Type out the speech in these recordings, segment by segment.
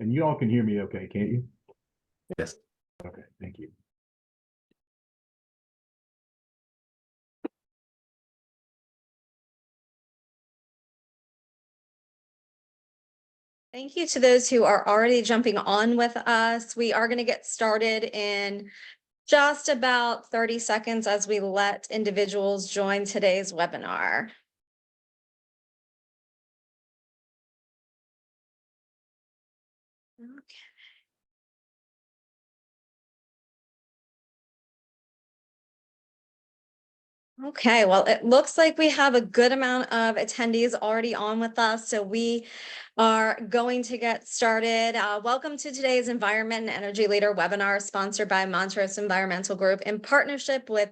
And you all can hear me okay, can't you? Yes. Okay, thank you. Thank you to those who are already jumping on with us. We are going to get started in just about 30 seconds as we let individuals join today's webinar. Okay, well, it looks like we have a good amount of attendees already on with us, so we are going to get started. Welcome to today's Environment and Energy Leader webinar sponsored by Montrose Environmental Group in partnership with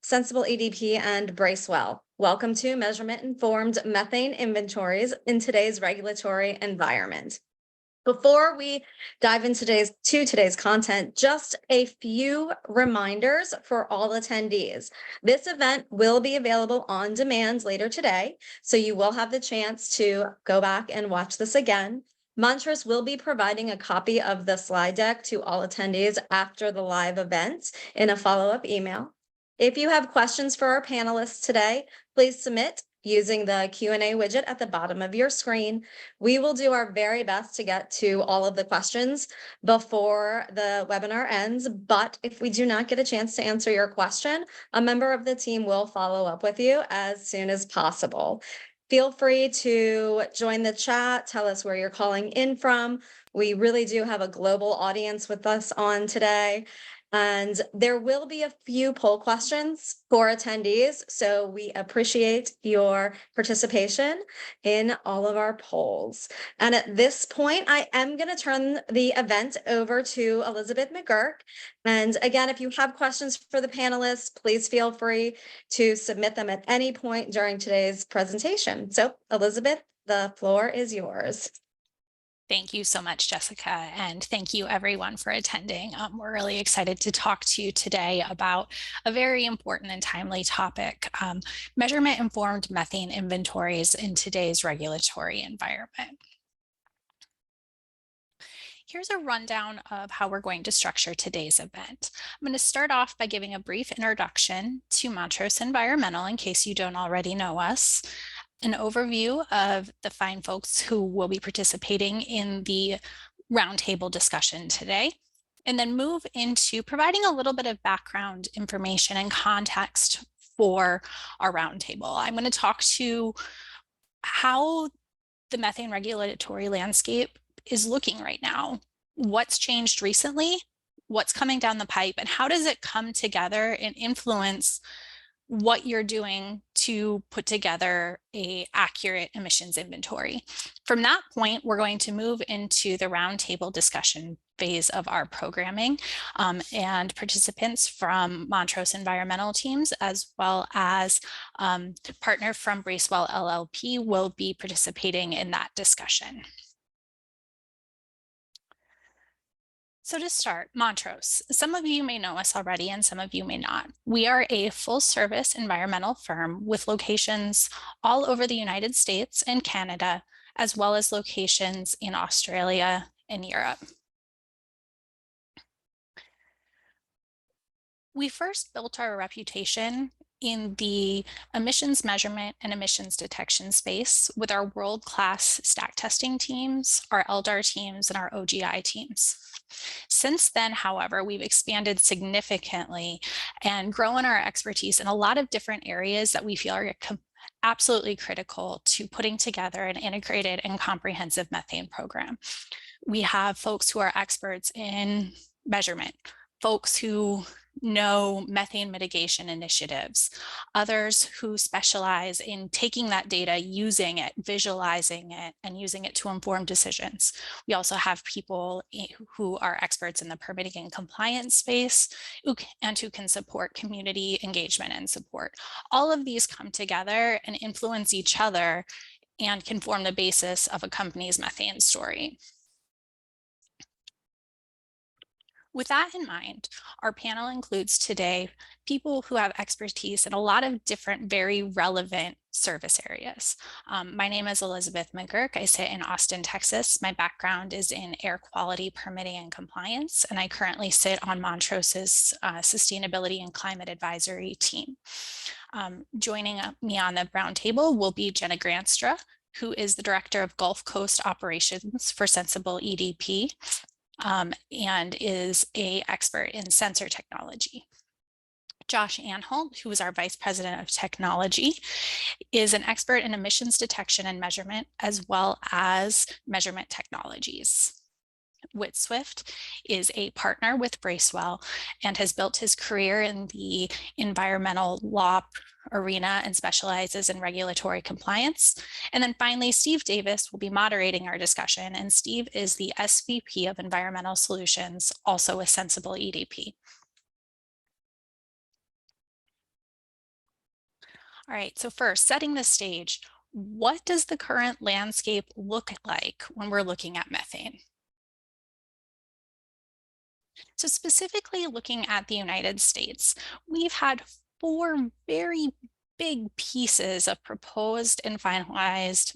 Sensible EDP and Bracewell. Welcome to Measurement-Informed Methane Inventories in today's regulatory environment. Before we dive into today's content, just a few reminders for all attendees. This event will be available on demand later today, so you will have the chance to go back and watch this again. Montrose will be providing a copy of the slide deck to all attendees after the live event in a follow-up email. If you have questions for our panelists today, please submit using the Q&A widget at the bottom of your screen. We will do our very best to get to all of the questions before the webinar ends, but if we do not get a chance to answer your question, a member of the team will follow up with you as soon as possible. Feel free to join the chat, tell us where you're calling in from. We really do have a global audience with us on today. And there will be a few poll questions for attendees, so we appreciate your participation in all of our polls. And at this point, I am going to turn the event over to Elizabeth McGurk. And again, if you have questions for the panelists, please feel free to submit them at any point during today's presentation. So, Elizabeth, the floor is yours. Thank you so much, Jessica, and thank you everyone for attending. We're really excited to talk to you today about a very important and timely topic, measurement-informed methane inventories in today's regulatory environment. Here's a rundown of how we're going to structure today's event. I'm going to start off by giving a brief introduction to Montrose Environmental in case you don't already know us, an overview of the fine folks who will be participating in the roundtable discussion today, and then move into providing a little bit of background information and context for our roundtable. I'm going to talk to how the methane regulatory landscape is looking right now, what's changed recently, what's coming down the pipe, and how does it come together and influence what you're doing to put together an accurate emissions inventory. From that point, we're going to move into the roundtable discussion phase of our programming, and participants from Montrose Environmental teams, as well as partner from Bracewell LLP will be participating in that discussion. So to start, Montrose, some of you may know us already and some of you may not. We are a full-service environmental firm with locations all over the United States and Canada, as well as locations in Australia and Europe. We first built our reputation in the emissions measurement and emissions detection space with our world-class stack testing teams, our LDAR teams, and our OGI teams. Since then, however, we've expanded significantly and grown our expertise in a lot of different areas that we feel are absolutely critical to putting together an integrated and comprehensive methane program. We have folks who are experts in measurement, folks who know methane mitigation initiatives, others who specialize in taking that data, using it, visualizing it, and using it to inform decisions. We also have people who are experts in the permitting and compliance space and who can support community engagement and support. All of these come together and influence each other and can form the basis of a company's methane story. With that in mind, our panel includes today people who have expertise in a lot of different, very relevant service areas. My name is Elizabeth McGurk. I sit in Austin, Texas. My background is in air quality permitting and compliance, and I currently sit on Montrose's Sustainability and Climate Advisory team. Joining me on the roundtable will be Jenna Granstra, who is the Director of Gulf Coast Operations for Sensible EDP. And is an expert in sensor technology. Josh Anholt, who is our Vice President of Technology, is an expert in emissions detection and measurement, as well as measurement technologies. Whit Swift is a partner with Bracewell and has built his career in the environmental law arena and specializes in regulatory compliance. And then finally, Steve Davis will be moderating our discussion, and Steve is the SVP of Environmental Solutions, also a Sensible EDP. All right, so first, setting the stage, what does the current landscape look like when we're looking at methane? So specifically looking at the United States, we've had 4 very big pieces of proposed and finalized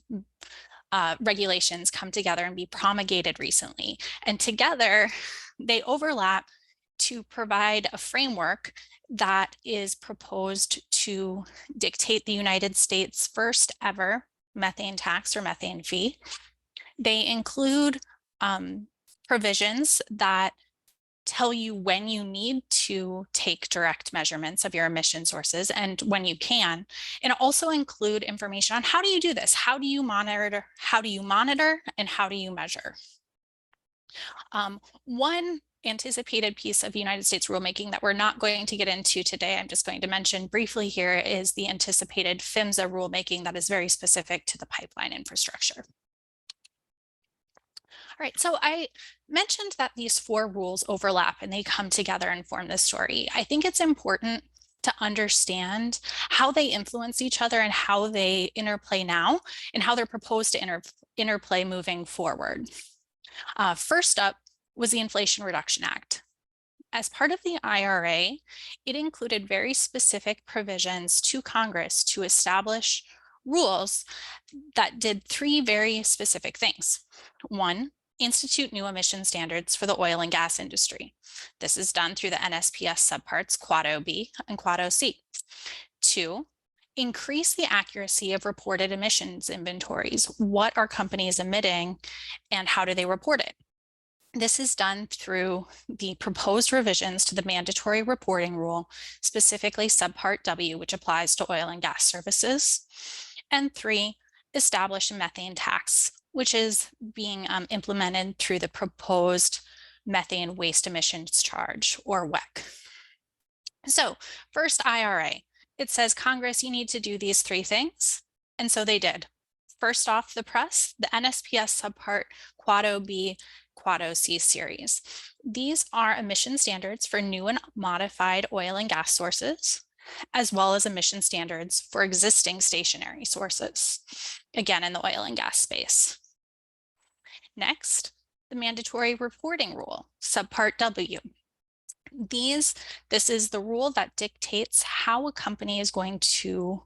regulations come together and be promulgated recently. And together, they overlap to provide a framework that is proposed to dictate the United States' first ever methane tax or methane fee. They include provisions that tell you when you need to take direct measurements of your emission sources and when you can, and also include information on how do you do this? How do you monitor, and how do you measure? One anticipated piece of United States rulemaking that we're not going to get into today, I'm just going to mention briefly here, is the anticipated PHMSA rulemaking that is very specific to the pipeline infrastructure. All right, so I mentioned that these 4 rules overlap and they come together and form this story. I think it's important to understand how they influence each other and how they interplay now and how they're proposed to interplay moving forward. First up was the Inflation Reduction Act. As part of the IRA, it included very specific provisions to Congress to establish rules that did 3 very specific things. 1, institute new emission standards for the oil and gas industry. This is done through the NSPS subparts Quad OB and Quad OC. 2, increase the accuracy of reported emissions inventories. What are companies emitting and how do they report it? This is done through the proposed revisions to the mandatory reporting rule, specifically subpart W, which applies to oil and gas services. And 3, establish a methane tax, which is being implemented through the proposed methane waste emissions charge, or WEC. So first, IRA, it says, Congress, you need to do these 3 things. And so they did. First off the press, the NSPS subpart Quad OB, Quad OC series. These are emission standards for new and modified oil and gas sources, as well as emission standards for existing stationary sources, again, in the oil and gas space. Next, the mandatory reporting rule, subpart W. This is the rule that dictates how a company is going to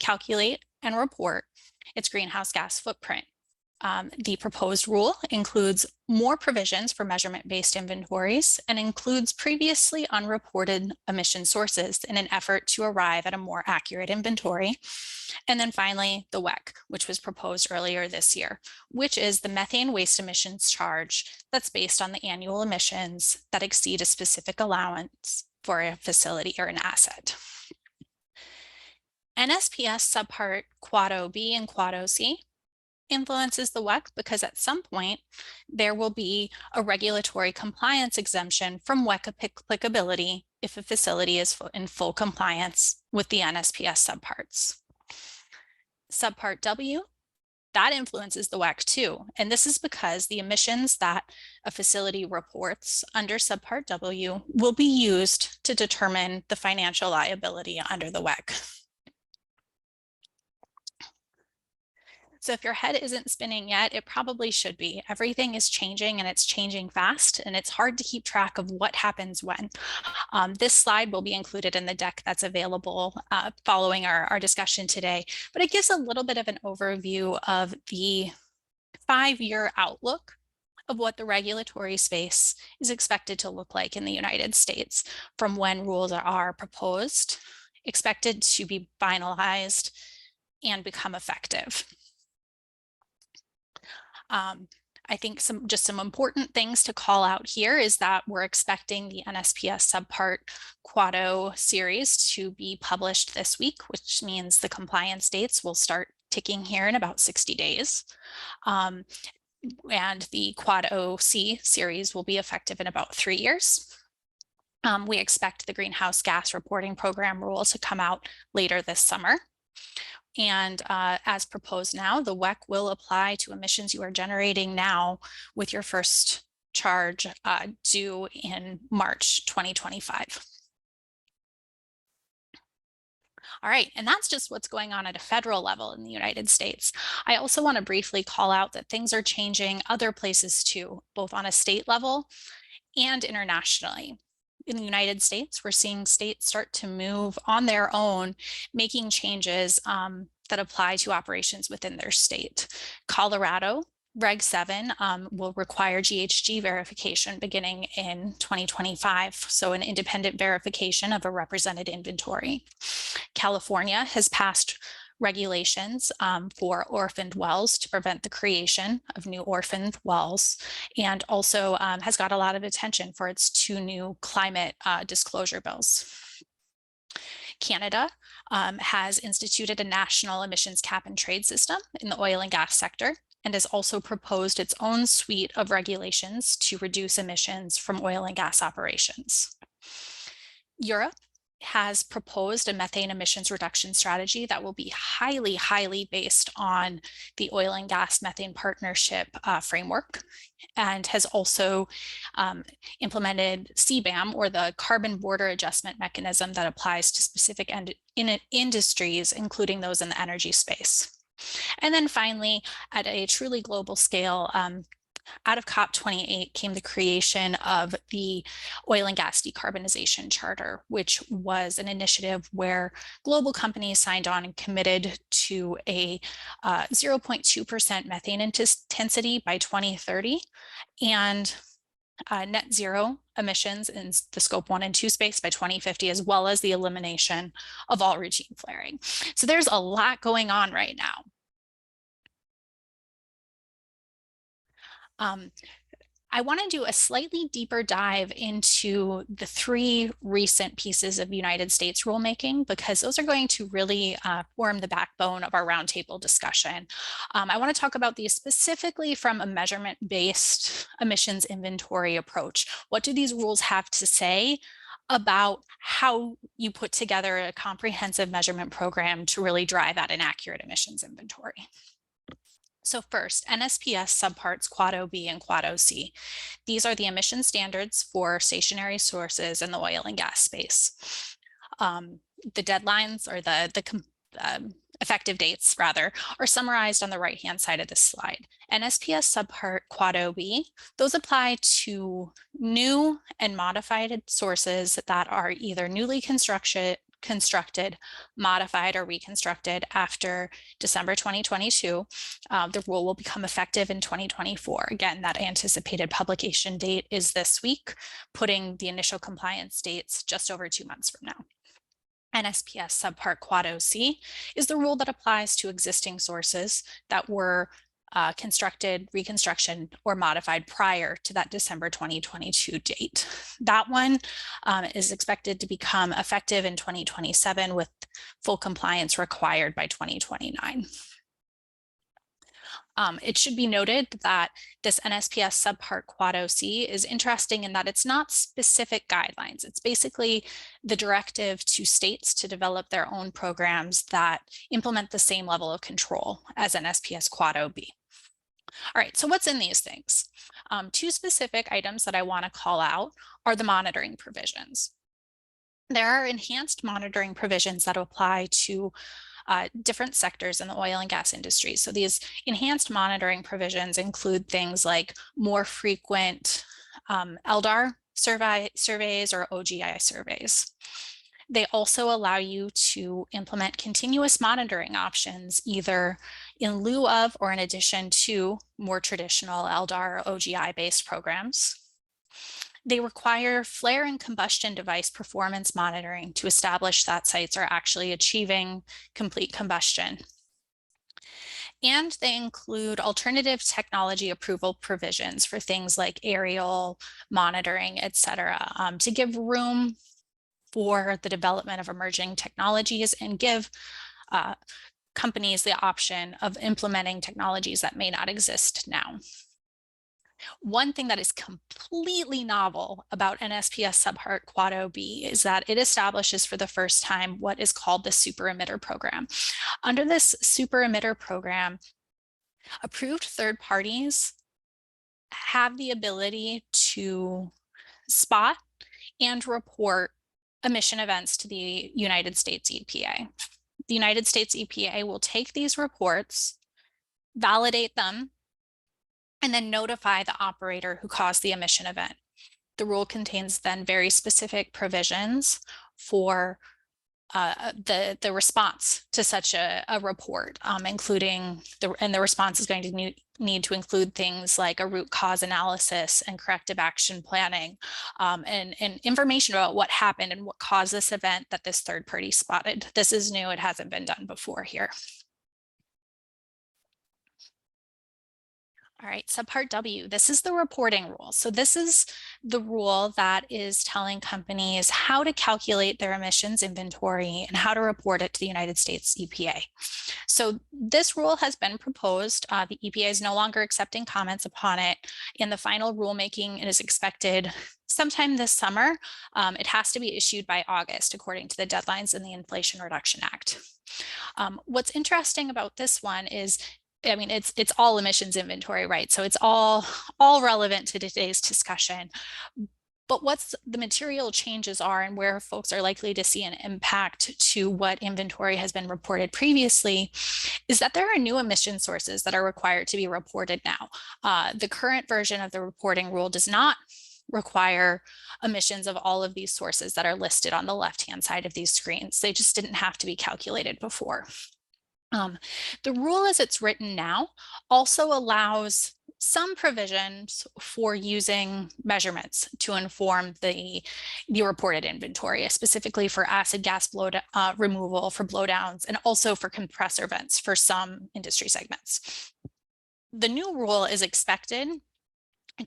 calculate and report its greenhouse gas footprint. The proposed rule includes more provisions for measurement-based inventories and includes previously unreported emission sources in an effort to arrive at a more accurate inventory. And then finally, the WEC, which was proposed earlier this year, which is the methane waste emissions charge that's based on the annual emissions that exceed a specific allowance for a facility or an asset. NSPS subpart Quad OB and Quad OC influences the WEC because at some point there will be a regulatory compliance exemption from WEC applicability if a facility is in full compliance with the NSPS subparts. Subpart W, that influences the WEC too. And this is because the emissions that a facility reports under subpart W will be used to determine the financial liability under the WEC. So if your head isn't spinning yet, it probably should be. Everything is changing and it's changing fast, and it's hard to keep track of what happens when. This slide will be included in the deck that's available following our discussion today, but it gives a little bit of an overview of the 5-year outlook of what the regulatory space is expected to look like in the United States from when rules are proposed, expected to be finalized, and become effective. I think just some important things to call out here is that we're expecting the NSPS subpart Quad-O series to be published this week, which means the compliance dates will start ticking here in about 60 days. And the Quad-O-C series will be effective in about 3 years. We expect the greenhouse gas reporting program rule to come out later this summer. And as proposed now, the WEC will apply to emissions you are generating now with your first charge due in March 2025. All right, and that's just what's going on at a federal level in the United States. I also want to briefly call out that things are changing other places too, both on a state level and internationally. In the United States, we're seeing states start to move on their own, making changes that apply to operations within their state. Colorado, Reg 7 will require GHG verification beginning in 2025, so an independent verification of a represented inventory. California has passed regulations for orphaned wells to prevent the creation of new orphaned wells, and also has got a lot of attention for its 2 new climate disclosure bills. Canada has instituted a national emissions cap and trade system in the oil and gas sector, and has also proposed its own suite of regulations to reduce emissions from oil and gas operations. Europe has proposed a methane emissions reduction strategy that will be highly based on the oil and gas methane partnership framework, and has also implemented CBAM, or the carbon border adjustment mechanism that applies to specific industries, including those in the energy space. And then finally, at a truly global scale, out of COP28 came the creation of the Oil and Gas Decarbonization Charter, which was an initiative where global companies signed on and committed to a 0.2% methane intensity by 2030 and net zero emissions in the scope 1 and 2 space by 2050, as well as the elimination of all routine flaring. So there's a lot going on right now. I want to do a slightly deeper dive into the 3 recent pieces of United States rulemaking, because those are going to really form the backbone of our roundtable discussion. I want to talk about these specifically from a measurement-based emissions inventory approach. What do these rules have to say about how you put together a comprehensive measurement program to really drive at an accurate emissions inventory? So first, NSPS subparts Quad-O-B and Quad-O-C. These are the emission standards for stationary sources in the oil and gas space. The deadlines, or the effective dates rather, are summarized on the right-hand side of this slide. NSPS subpart Quad-O-B, those apply to new and modified sources that are either newly constructed, modified, or reconstructed after December 2022. The rule will become effective in 2024. Again, that anticipated publication date is this week, putting the initial compliance dates just over 2 months from now. NSPS subpart Quad-O-C is the rule that applies to existing sources that were constructed, reconstruction, or modified prior to that December 2022 date. That one is expected to become effective in 2027 with full compliance required by 2029. It should be noted that this NSPS subpart Quad-O-C is interesting in that it's not specific guidelines. It's basically the directive to states to develop their own programs that implement the same level of control as NSPS Quad-O-B. All right, so what's in these things? 2 specific items that I want to call out are the monitoring provisions. There are enhanced monitoring provisions that apply to different sectors in the oil and gas industry. So these enhanced monitoring provisions include things like more frequent LDAR surveys or OGI surveys. They also allow you to implement continuous monitoring options, either in lieu of or in addition to more traditional LDAR or OGI-based programs. They require flare and combustion device performance monitoring to establish that sites are actually achieving complete combustion. And they include alternative technology approval provisions for things like aerial monitoring, et cetera, to give room for the development of emerging technologies and give companies the option of implementing technologies that may not exist now. One thing that is completely novel about NSPS Subpart Quad OB is that it establishes for the first time what is called the super emitter program. Under this super emitter program, approved third parties have the ability to spot and report emission events to the United States EPA. The United States EPA will take these reports, validate them, and then notify the operator who caused the emission event. The rule contains then very specific provisions for the response to such a report, including the response is going to need to include things like a root cause analysis and corrective action planning, and information about what happened and what caused this event that this third party spotted. This is new, it hasn't been done before here. All right, subpart W, this is the reporting rule. So this is the rule that is telling companies how to calculate their emissions inventory and how to report it to the United States EPA. So this rule has been proposed. The EPA is no longer accepting comments upon it. In the final rulemaking, it is expected sometime this summer. It has to be issued by August, according to the deadlines in the Inflation Reduction Act. What's interesting about this one is, I mean, it's all emissions inventory, right? So it's all relevant to today's discussion. But what's the material changes are and where folks are likely to see an impact to what inventory has been reported previously is that there are new emission sources that are required to be reported now. The current version of the reporting rule does not require emissions of all of these sources that are listed on the left-hand side of these screens. They just didn't have to be calculated before. The rule as it's written now also allows some provisions for using measurements to inform the reported inventory, specifically for acid gas removal, for blowdowns, and also for compressor vents for some industry segments. The new rule is expected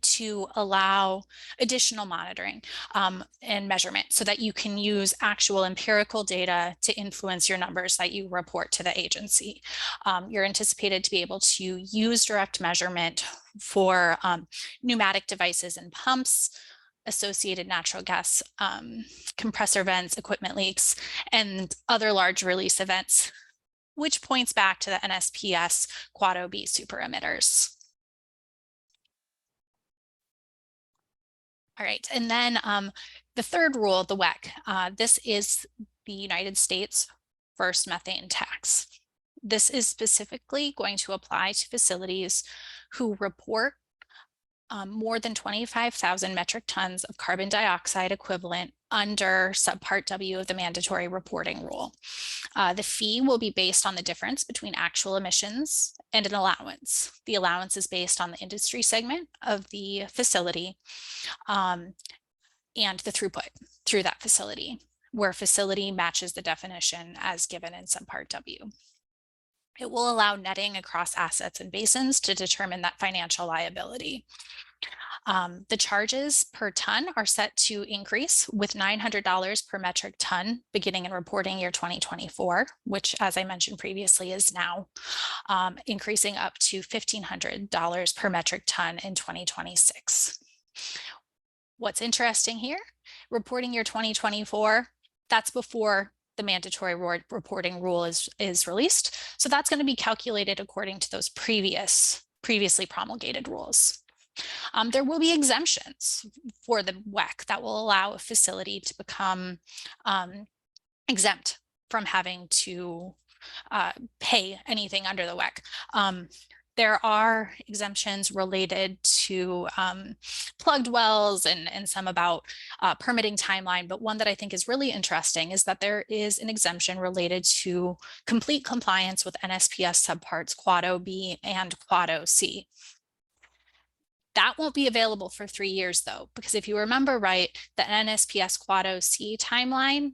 to allow additional monitoring and measurement so that you can use actual empirical data to influence your numbers that you report to the agency. You're anticipated to be able to use direct measurement for pneumatic devices and pumps, associated natural gas compressor vents, equipment leaks, and other large release events, which points back to the NSPS Quad OB super emitters. All right, and then the third rule, the WEC, this is the United States first methane tax. This is specifically going to apply to facilities who report more than 25,000 metric tons of carbon dioxide equivalent under subpart W of the mandatory reporting rule. The fee will be based on the difference between actual emissions and an allowance. The allowance is based on the industry segment of the facility and the throughput through that facility, where facility matches the definition as given in subpart W. It will allow netting across assets and basins to determine that financial liability. The charges per ton are set to increase with $900 per metric ton beginning in reporting year 2024, which, as I mentioned previously, is now increasing up to $1,500 per metric ton in 2026. What's interesting here, reporting year 2024, that's before the mandatory reporting rule is released. So that's going to be calculated according to those previously promulgated rules. There will be exemptions for the WEC that will allow a facility to become exempt from having to pay anything under the WEC. There are exemptions related to plugged wells and some about permitting timeline, but one that I think is really interesting is that there is an exemption related to complete compliance with NSPS subparts Quad OB and Quad OC. That won't be available for 3 years though, because if you remember right, the NSPS Quad OC timeline,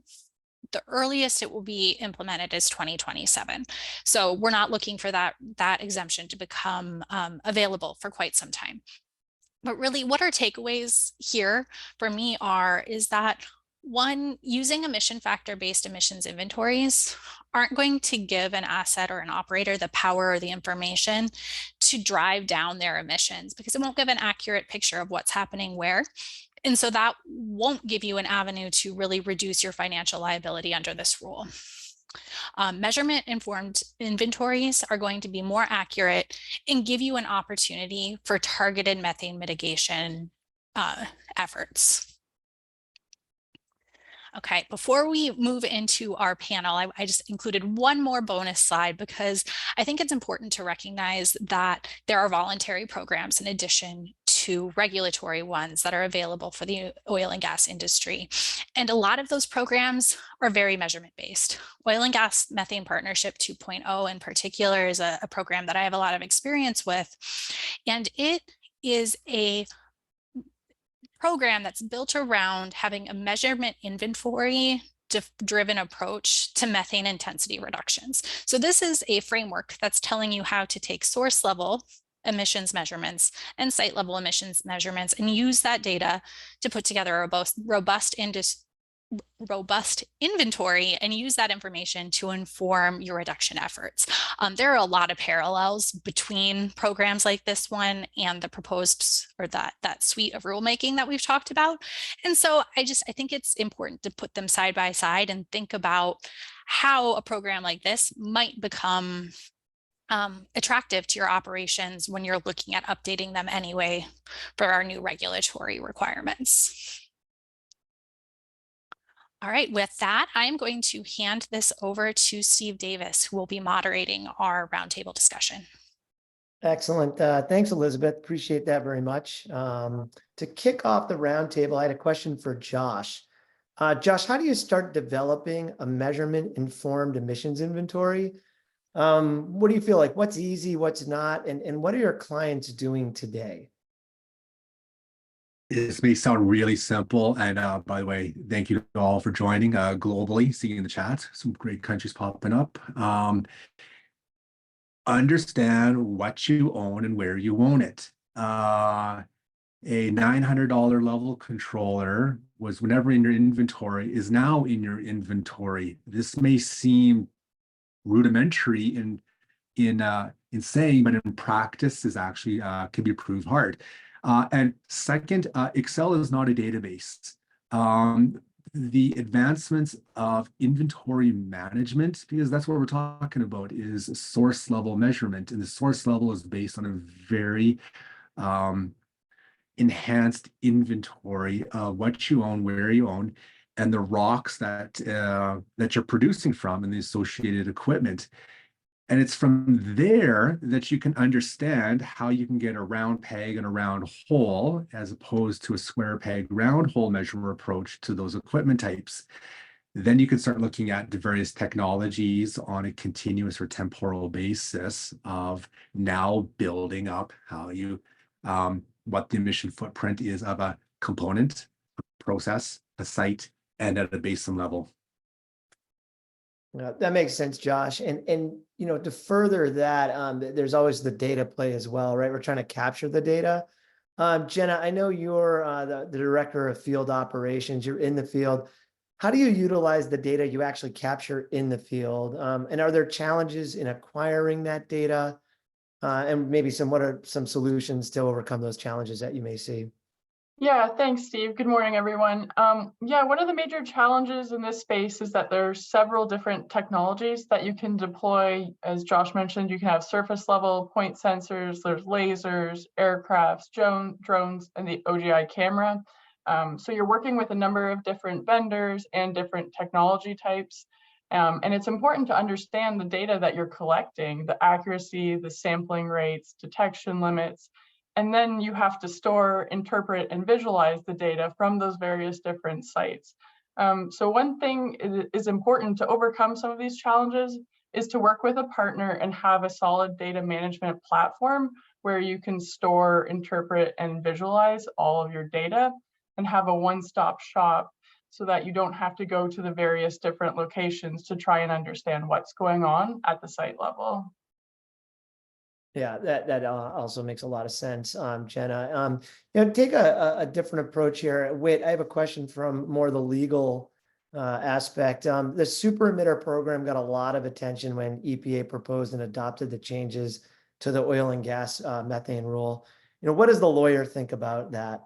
the earliest it will be implemented is 2027. So we're not looking for that exemption to become available for quite some time. But really what our takeaways here for me is that one, using emission factor based emissions inventories aren't going to give an asset or an operator the power or the information to drive down their emissions, because it won't give an accurate picture of what's happening where. And so that won't give you an avenue to really reduce your financial liability under this rule. Measurement informed inventories are going to be more accurate and give you an opportunity for targeted methane mitigation efforts. Okay, before we move into our panel, I just included one more bonus slide because I think it's important to recognize that there are voluntary programs in addition to regulatory ones that are available for the oil and gas industry. And a lot of those programs are very measurement based. Oil and Gas Methane Partnership 2.0 in particular is a program that I have a lot of experience with. And it is a program that's built around having a measurement inventory driven approach to methane intensity reductions. So this is a framework that's telling you how to take source level emissions measurements and site level emissions measurements and use that data to put together a robust inventory and use that information to inform your reduction efforts. There are a lot of parallels between programs like this one and the proposed or that suite of rulemaking that we've talked about. And so I think it's important to put them side by side and think about how a program like this might become attractive to your operations when you're looking at updating them anyway for our new regulatory requirements. All right, with that, I'm going to hand this over to Steve Davis, who will be moderating our roundtable discussion. Excellent. Thanks, Elizabeth. Appreciate that very much. To kick off the roundtable, I had a question for Josh. Josh, how do you start developing a measurement-informed emissions inventory? What do you feel like? What's easy, what's not, and what are your clients doing today? This may sound really simple. And by the way, thank you to all for joining globally, seeing in the chat, some great countries popping up. Understand what you own and where you own it. A $900 level controller was whenever in your inventory is now in your inventory. This may seem rudimentary in saying, but in practice is actually can be proved hard. And second, Excel is not a database. The advancements of inventory management, because that's what we're talking about, is source level measurement. And the source level is based on a very enhanced inventory of what you own, where you own, and the rocks that you're producing from and the associated equipment. And it's from there that you can understand how you can get a round peg and a round hole, as opposed to a square peg round hole measure approach to those equipment types. Then you can start looking at the various technologies on a continuous or temporal basis of now building up how you, what the emission footprint is of a component, a process, a site, and at a basin level. That makes sense, Josh. And you know, to further that, there's always the data play as well, right? We're trying to capture the data. Jenna, I know you're the director of field operations. You're in the field. How do you utilize the data you actually capture in the field? And are there challenges in acquiring that data? And maybe what are some solutions to overcome those challenges that you may see? Yeah, thanks, Steve. Good morning, everyone. Yeah, one of the major challenges in this space is that there's several different technologies that you can deploy. As Josh mentioned, you can have surface level point sensors, there's lasers, aircrafts, drones, and the OGI camera. So you're working with a number of different vendors and different technology types. And it's important to understand the data that you're collecting, the accuracy, the sampling rates, detection limits, and then you have to store, interpret, and visualize the data from those various different sites. So one thing is important to overcome some of these challenges is to work with a partner and have a solid data management platform where you can store, interpret, and visualize all of your data and have a one-stop shop so that you don't have to go to the various different locations to try and understand what's going on at the site level. Yeah, that also makes a lot of sense, Jenna. Take a different approach here. Whit, I have a question from more the legal aspect. The super emitter program got a lot of attention when EPA proposed and adopted the changes to the oil and gas methane rule. What does the lawyer think about that?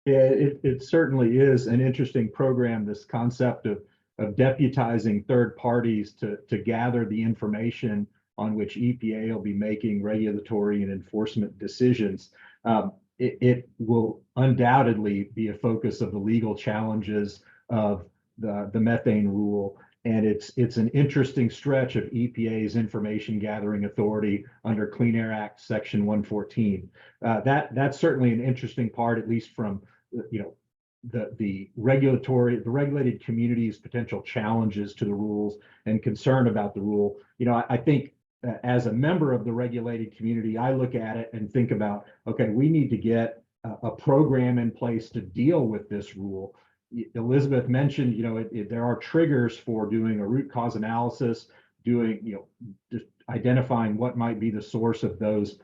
Yeah, it certainly is an interesting program, this concept of deputizing third parties to gather the information on which EPA will be making regulatory and enforcement decisions. It will undoubtedly be a focus of the legal challenges of the methane rule. And it's an interesting stretch of EPA's information gathering authority under Clean Air Act Section 114. That's certainly an interesting part, at least from the regulated community's potential challenges to the rules and concern about the rule. I think as a member of the regulated community, I look at it and think about, okay, we need to get a program in place to deal with this rule. Elizabeth mentioned, there are triggers for doing a root cause analysis, just identifying what might be the source of the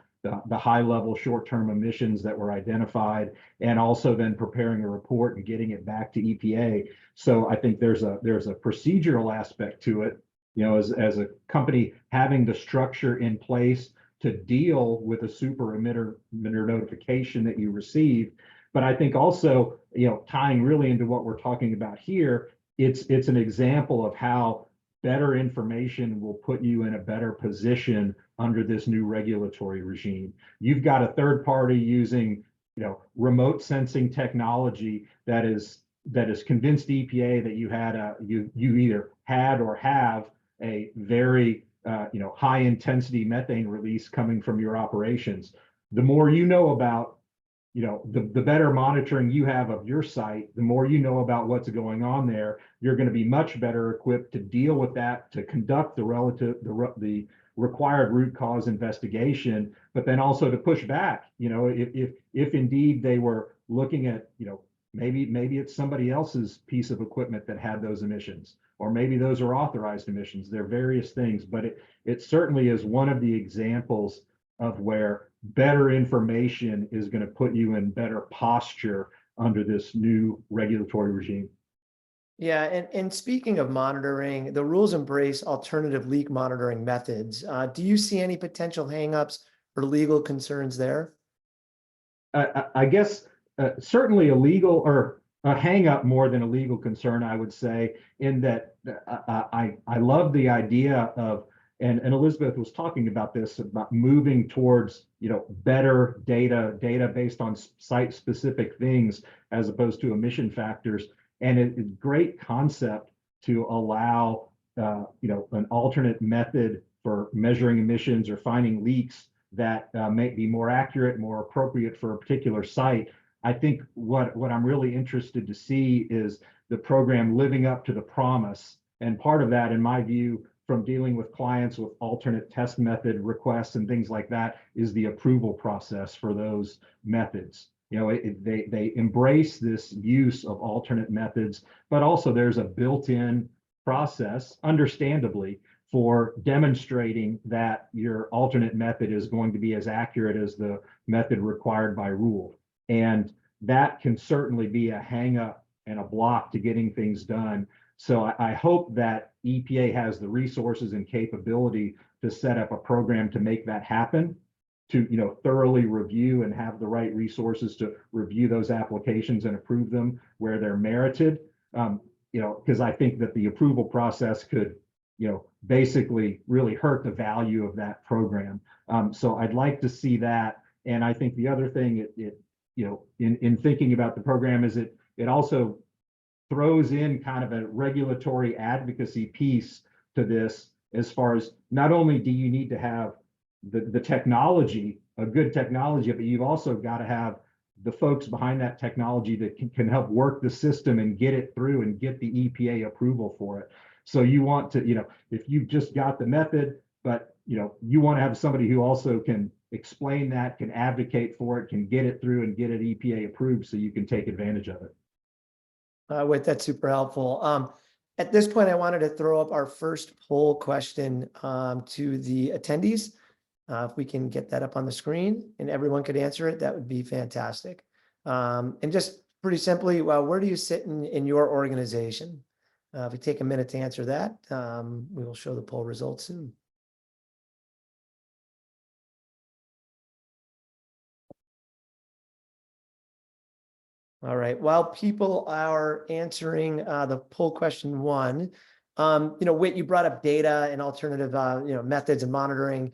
high level short-term emissions that were identified, and also then preparing a report and getting it back to EPA. So I think there's a procedural aspect to it, as a company having the structure in place to deal with a super emitter notification that you receive. But I think also, tying really into what we're talking about here, it's an example of how better information will put you in a better position under this new regulatory regime. You've got a third party using, remote sensing technology that is convinced EPA that you either had or have a very high intensity methane release coming from your operations. The more you know about, the better monitoring you have of your site, the more you know about what's going on there, you're going to be much better equipped to deal with that, to conduct the required root cause investigation, but then also to push back. If indeed they were looking at, maybe it's somebody else's piece of equipment that had those emissions, or maybe those are authorized emissions. There are various things, but it certainly is one of the examples of where better information is going to put you in better posture under this new regulatory regime. Yeah, and speaking of monitoring, the rules embrace alternative leak monitoring methods. Do you see any potential hangups or legal concerns there? I guess certainly a legal or a hang-up more than a legal concern, I would say, in that I love the idea of, and Elizabeth was talking about this, about moving towards better data based on site-specific things as opposed to emission factors. And it's a great concept to allow an alternate method for measuring emissions or finding leaks that may be more accurate, more appropriate for a particular site. I think what I'm really interested to see is the program living up to the promise. And part of that, in my view, from dealing with clients with alternate test method requests and things like that, is the approval process for those methods. They embrace this use of alternate methods, but also there's a built-in process, understandably, for demonstrating that your alternate method is going to be as accurate as the method required by rule. And that can certainly be a hang-up and a block to getting things done. So I hope that EPA has the resources and capability to set up a program to make that happen, to thoroughly review and have the right resources to review those applications and approve them where they're merited. Because I think that the approval process could basically really hurt the value of that program. So I'd like to see that. And I think the other thing in thinking about the program is it also throws in kind of a regulatory advocacy piece to this, as far as not only do you need to have the technology, a good technology, but you've also got to have the folks behind that technology that can help work the system and get it through and get the EPA approval for it. So you want to, if you've just got the method, but you want to have somebody who also can explain that, can advocate for it, can get it through and get it EPA approved so you can take advantage of it. Wait, that's super helpful. At this point, I wanted to throw up our first poll question to the attendees. If we can get that up on the screen and everyone could answer it, that would be fantastic. And just pretty simply, well, where do you sit in your organization? If we take a minute to answer that, we will show the poll results soon. All right, while people are answering the poll question one, Whit, you brought up data and alternative, methods and monitoring.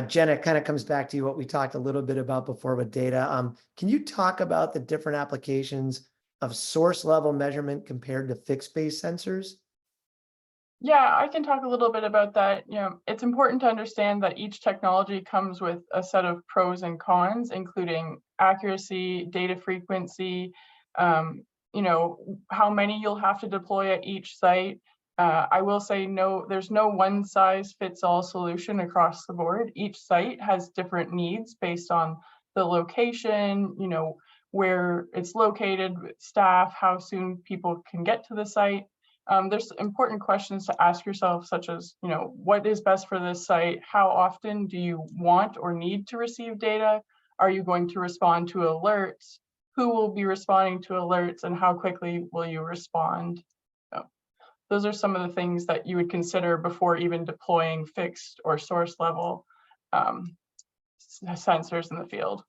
Jenna, it kind of comes back to what we talked a little bit about before with data. Can you talk about the different applications of source level measurement compared to fixed base sensors? Yeah, I can talk a little bit about that. It's important to understand that each technology comes with a set of pros and cons, including accuracy, data frequency, how many you'll have to deploy at each site. I will say there's no one size fits all solution across the board. Each site has different needs based on the location, where it's located, staff, how soon people can get to the site. There's important questions to ask yourself, such as, what is best for this site? How often do you want or need to receive data? Are you going to respond to alerts? Who will be responding to alerts, and how quickly will you respond? So those are some of the things that you would consider before even deploying fixed or source level sensors in the field.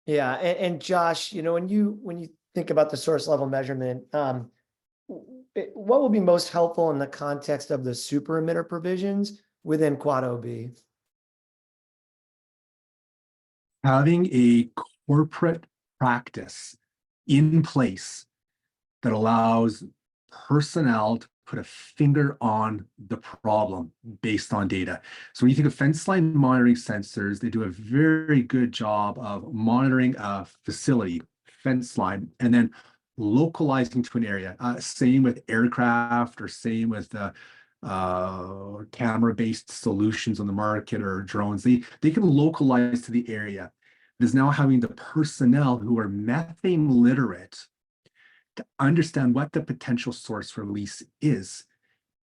Yeah, and Josh, when you think about the source level measurement, what will be most helpful in the context of the super emitter provisions within Quad OB? Having a corporate practice in place that allows personnel to put a finger on the problem based on data. So when you think of fence line monitoring sensors, they do a very good job of monitoring a facility, fence line, and then localizing to an area. Same with aircraft, or same with camera-based solutions on the market, or drones. They can localize to the area. It is now having the personnel who are methane literate to understand what the potential source for release is.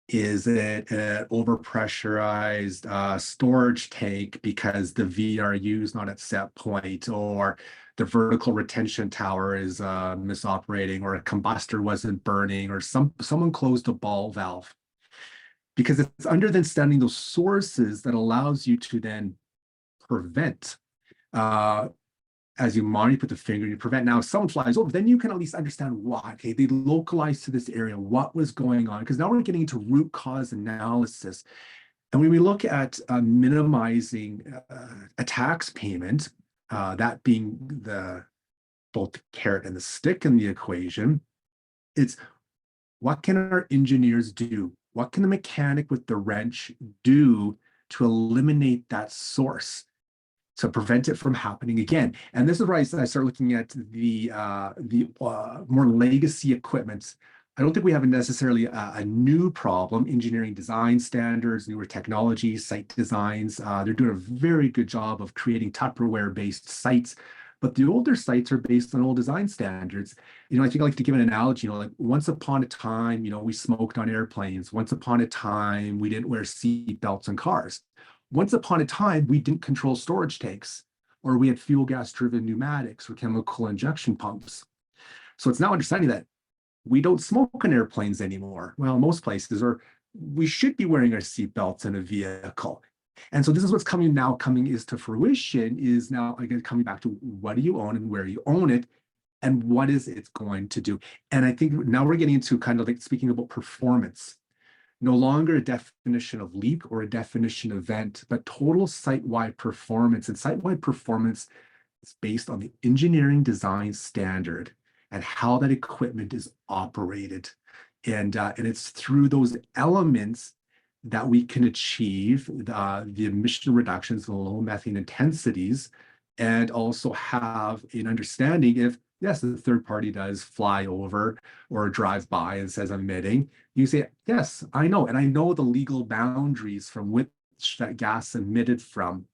Is it an overpressurized storage tank because the VRU is not at set point, or the vertical retention tower is misoperating, or a combustor wasn't burning, or someone closed a ball valve? Because it's understanding those sources that allows you to then prevent. As you monitor, you put the finger, you prevent. Now, if someone flies over, then you can at least understand why. Okay, they localized to this area, what was going on? Because now we're getting into root cause analysis. And when we look at minimizing a tax payment, that being both the carrot and the stick in the equation, it's what can our engineers do? What can the mechanic with the wrench do to eliminate that source, to prevent it from happening again? And this is where I start looking at the more legacy equipment. I don't think we have necessarily a new problem. Engineering design standards, newer technologies, site designs, they're doing a very good job of creating Tupperware-based sites. But the older sites are based on old design standards. I think I like to give an analogy, like once upon a time, we smoked on airplanes. Once upon a time, we didn't wear seat belts in cars. Once upon a time, we didn't control storage tanks, or we had fuel gas driven pneumatics or chemical injection pumps. So it's now understanding that we don't smoke on airplanes anymore. Well, most places, or we should be wearing our seat belts in a vehicle. And so this is what's coming is to fruition, is now again coming back to what do you own and where you own it, and what is it going to do. And I think now we're getting into kind of like speaking about performance. No longer a definition of leak or a definition of vent, but total site-wide performance. And site-wide performance is based on the engineering design standard and how that equipment is operated. And it's through those elements that we can achieve the emission reductions and low methane intensities, and also have an understanding if, yes, the third party does fly over or drive by and says I'm emitting, you say, yes, I know. And I know the legal boundaries from which that gas emitted from.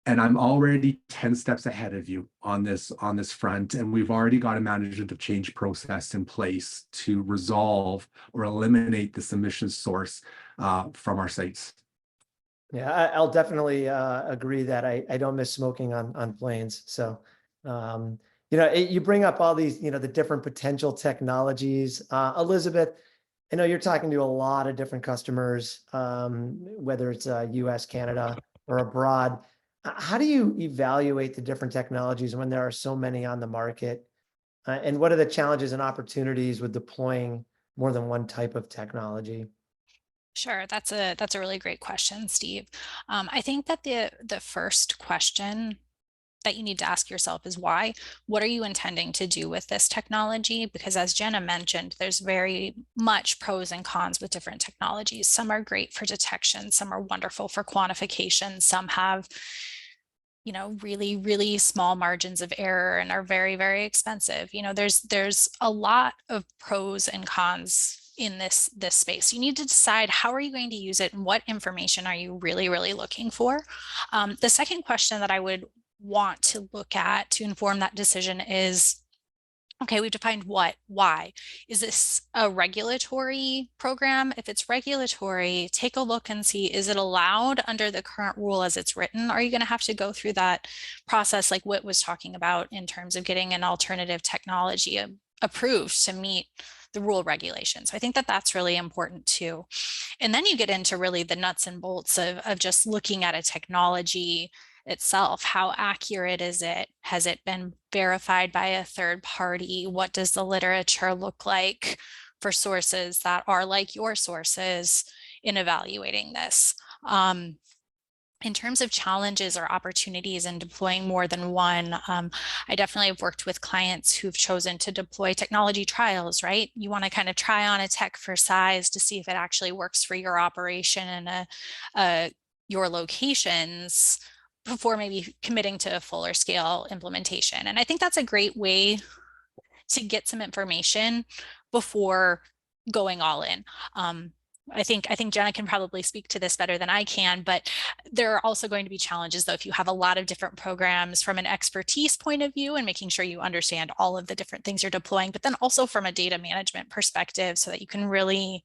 And I'm already 10 steps ahead of you on this front. And we've already got a management of change process in place to resolve or eliminate this emission source from our sites. Yeah, I'll definitely agree that I don't miss smoking on planes. So, you bring up all these, the different potential technologies. Elizabeth, I know you're talking to a lot of different customers, whether it's US, Canada, or abroad. How do you evaluate the different technologies when there are so many on the market? And what are the challenges and opportunities with deploying more than one type of technology? Sure, that's a really great question, Steve. I think that the first question that you need to ask yourself is why. What are you intending to do with this technology? Because as Jenna mentioned, there's very much pros and cons with different technologies. Some are great for detection, some are wonderful for quantification, some have really, really small margins of error and are very, very expensive. There's a lot of pros and cons in this space. You need to decide how are you going to use it and what information are you really, really looking for. The second question that I would want to look at to inform that decision is, okay, we've defined what, why. Is this a regulatory program? If it's regulatory, take a look and see, is it allowed under the current rule as it's written? Are you going to have to go through that process like Whit was talking about in terms of getting an alternative technology approved to meet the rule regulations? I think that that's really important too. And then you get into really the nuts and bolts of just looking at a technology itself. How accurate is it? Has it been verified by a third party? What does the literature look like for sources that are like your sources in evaluating this? In terms of challenges or opportunities in deploying more than one, I definitely have worked with clients who've chosen to deploy technology trials, right? You want to kind of try on a tech for size to see if it actually works for your operation and your locations before maybe committing to a fuller scale implementation. And I think that's a great way to get some information before going all in. I think Jenna can probably speak to this better than I can, but there are also going to be challenges though if you have a lot of different programs from an expertise point of view and making sure you understand all of the different things you're deploying, but then also from a data management perspective so that you can really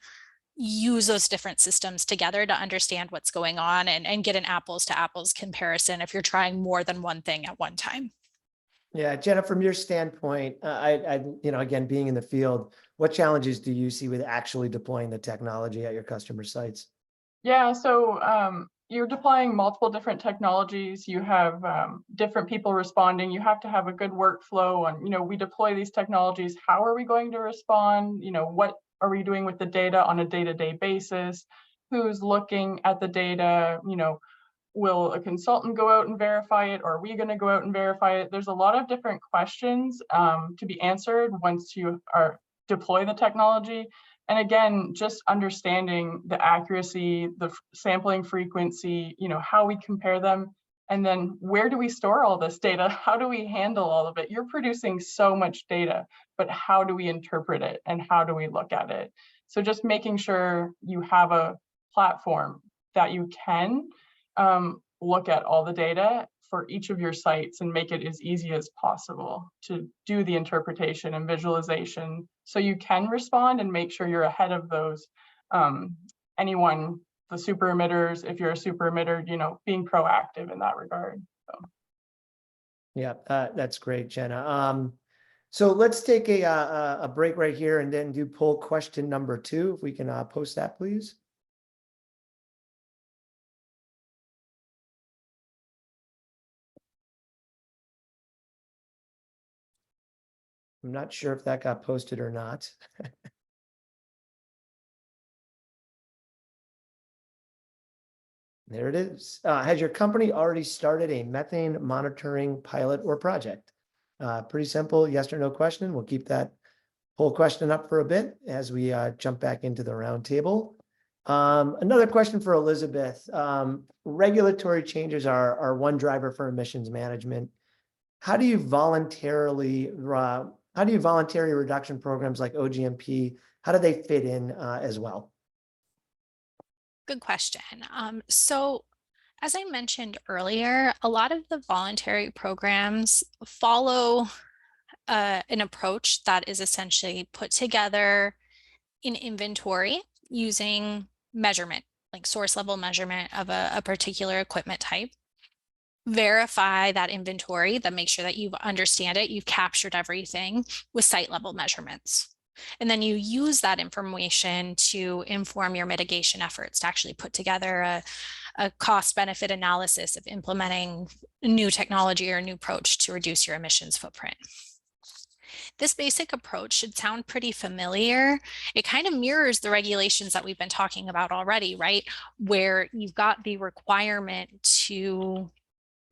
use those different systems together to understand what's going on and get an apples to apples comparison if you're trying more than one thing at one time. Yeah, Jenna, from your standpoint, again, being in the field, what challenges do you see with actually deploying the technology at your customer sites? Yeah, so you're deploying multiple different technologies. You have different people responding. You have to have a good workflow on, we deploy these technologies. How are we going to respond? What are we doing with the data on a day-to-day basis? Who's looking at the data? Will a consultant go out and verify it? Or are we going to go out and verify it? There's a lot of different questions to be answered once you deploy the technology. And again, just understanding the accuracy, the sampling frequency, how we compare them, and then where do we store all this data? How do we handle all of it? You're producing so much data, but how do we interpret it and how do we look at it? So just making sure you have a platform that you can look at all the data for each of your sites and make it as easy as possible to do the interpretation and visualization so you can respond and make sure you're ahead of those the super emitters, if you're a super emitter, being proactive in that regard. So. Yeah, that's great, Jenna. So let's take a break right here and then do poll question number 2. If we can post that, please. I'm not sure if that got posted or not. There it is. Has your company already started a methane monitoring pilot or project? Pretty simple, yes or no question. We'll keep that pull question up for a bit as we jump back into the roundtable. Another question for Elizabeth. Regulatory changes are one driver for emissions management. How do you voluntary reduction programs like OGMP, how do they fit in as well? Good question. So as I mentioned earlier, a lot of the voluntary programs follow an approach that is essentially put together in inventory using measurement, like source level measurement of a particular equipment type. Verify that inventory, that make sure that you understand it, you've captured everything with site level measurements. And then you use that information to inform your mitigation efforts, to actually put together a cost benefit analysis of implementing new technology or a new approach to reduce your emissions footprint. This basic approach should sound pretty familiar. It kind of mirrors the regulations that we've been talking about already, right? Where you've got the requirement to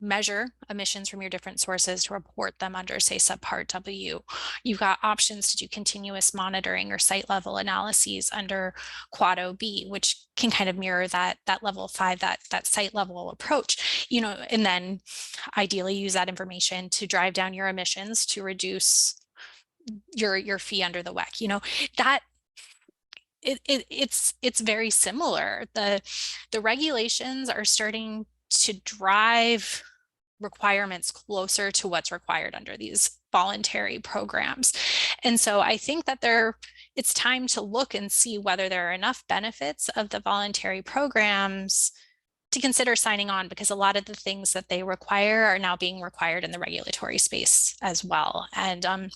measure emissions from your different sources to report them under, say, subpart W. You've got options to do continuous monitoring or site level analyses under Quad OB, which can kind of mirror that level 5, that site level approach, and then ideally use that information to drive down your emissions to reduce your fee under the WEC. That it's very similar. The regulations are starting to drive requirements closer to what's required under these voluntary programs. And so I think that it's time to look and see whether there are enough benefits of the voluntary programs to consider signing on, because a lot of the things that they require are now being required in the regulatory space as well. And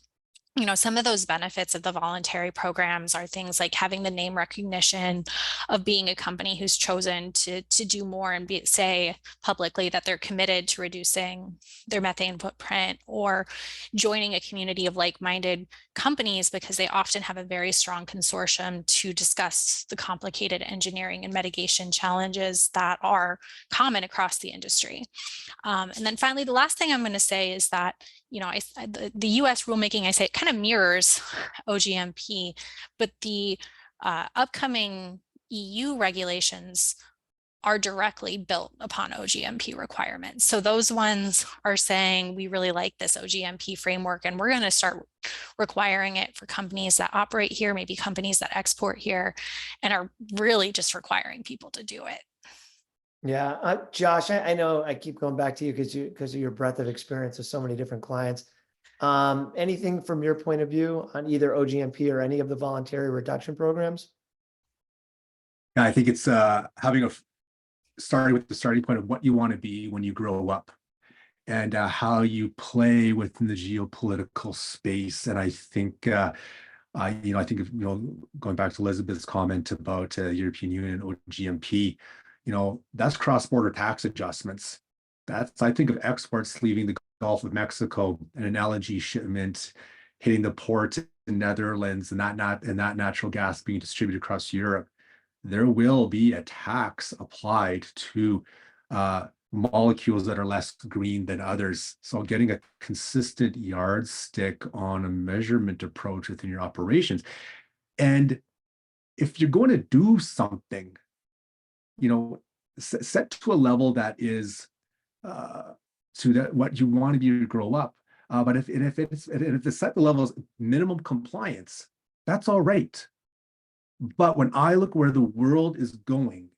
some of those benefits of the voluntary programs are things like having the name recognition of being a company who's chosen to do more and say publicly that they're committed to reducing their methane footprint, or joining a community of like-minded companies because they often have a very strong consortium to discuss the complicated engineering and mitigation challenges that are common across the industry. And then finally, the last thing I'm going to say is that the US rulemaking, I say it kind of mirrors OGMP, but the upcoming EU regulations are directly built upon OGMP requirements. So those ones are saying, we really like this OGMP framework, and we're going to start requiring it for companies that operate here, maybe companies that export here, and are really just requiring people to do it. Yeah, Josh, I know I keep going back to you because of your breadth of experience with so many different clients. Anything from your point of view on either OGMP or any of the voluntary reduction programs? Yeah, I think it's starting with the starting point of what you want to be when you grow up, and how you play within the geopolitical space. And I think going back to Elizabeth's comment about European Union OGMP, that's cross-border tax adjustments. I think of exports leaving the Gulf of Mexico and an LNG shipment hitting the port in Netherlands, and that natural gas being distributed across Europe. There will be a tax applied to molecules that are less green than others. So getting a consistent yardstick on a measurement approach within your operations. And if you're going to do something, set to a level that is to that what you want to be to grow up. But if the set the level is minimum compliance, that's all right. But when I look where the world is going,